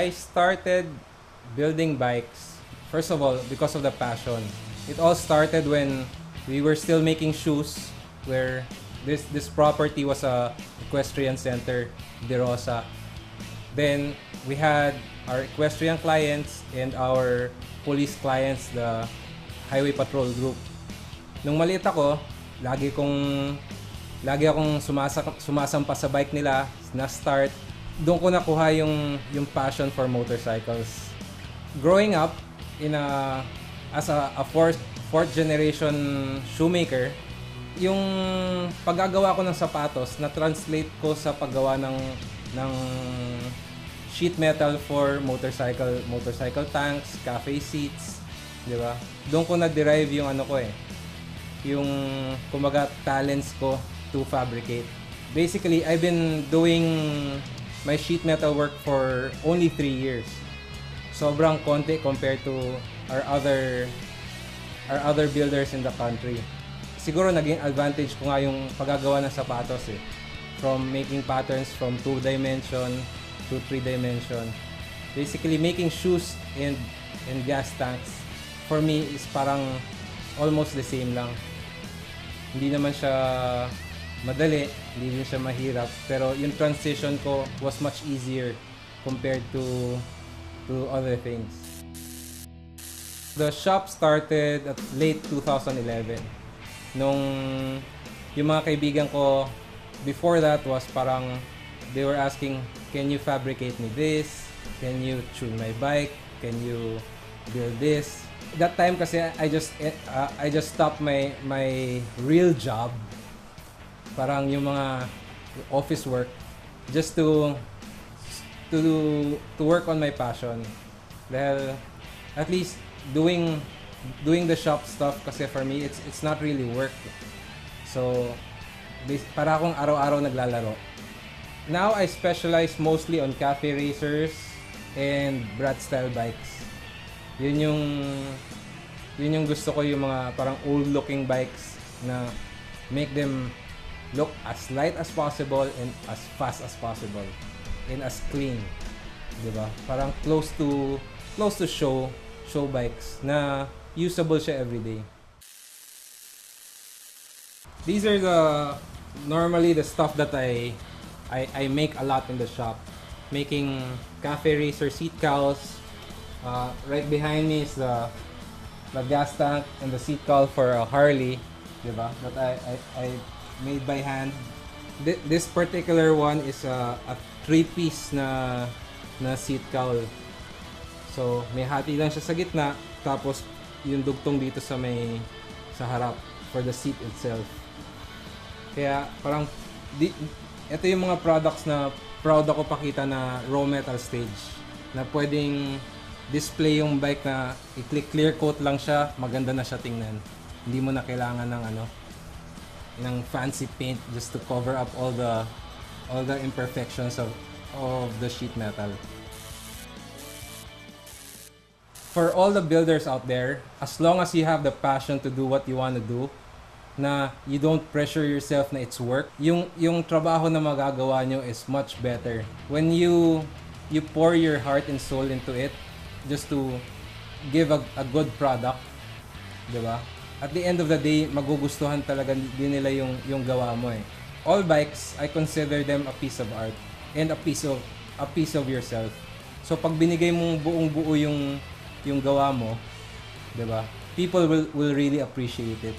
I started building bikes, first of all, because of the passion. It all started when we were still making shoes, where this property was a equestrian center, De Rosa. Then we had our equestrian clients and our police clients, the Highway Patrol Group. Nung maliit ako, lagi akong sumasampa sa bike nila, na start. Doon ko nakuha yung passion for motorcycles. Growing up as a fourth generation shoemaker, yung paggagawa ko ng sapatos na translate ko sa paggawa ng sheet metal for motorcycle tanks, cafe seats, di ba? Doon ko na-derive yung yung kumbaga talents ko to fabricate. Basically, I've been doing my sheet metal work for only 3 years. Sobrang konti compared to our other builders in the country. Siguro naging advantage ko nga yung paggagawa ng sapatos eh. From making patterns from 2 dimension to 3 dimension. Basically, making shoes and gas tanks for me is parang almost the same lang. Hindi naman siya madali, hindi din siya mahirap, pero yung transition ko was much easier compared to other things. The shop started at late 2011. Nung yung mga kaibigan ko before that was parang they were asking, can you fabricate me this? Can you tune my bike? Can you build this? That time kasi I just stopped my real job, parang yung mga office work, just to work on my passion. Dahil at least doing the shop stuff kasi for me it's not really work. So para akong araw-araw naglalaro. Now I specialize mostly on cafe racers and brat style bikes. Yun yung gusto ko, yung mga parang old looking bikes na make them look as light as possible and as fast as possible and as clean, di ba? Parang close to show bikes na usable siya everyday. These are normally the stuff that I make a lot in the shop. Making cafe racer seat cowls. Right behind me is the gas tank and the seat cowl for a Harley, diba? That I made by hand. This particular one is a 3-piece na seat cowl. So may hati lang siya sa gitna, tapos yung dugtong dito sa harap for the seat itself. Kaya parang ito yung mga products na proud ako pakita na raw metal stage, na pwedeng display yung bike na i-click clear coat lang siya, maganda na siya tingnan. Hindi mo na kailangan ng fancy paint just to cover up all the imperfections of the sheet metal. For all the builders out there, as long as you have the passion to do what you want to do, na you don't pressure yourself na it's work, yung trabaho na magagawa nyo is much better. When you pour your heart and soul into it, just to give a good product, diba? At the end of the day, magugustuhan talaga din nila yung gawa mo eh. All bikes, I consider them a piece of art and a piece of yourself. So pag binigay mong buong-buo yung gawa mo, diba? People will really appreciate it.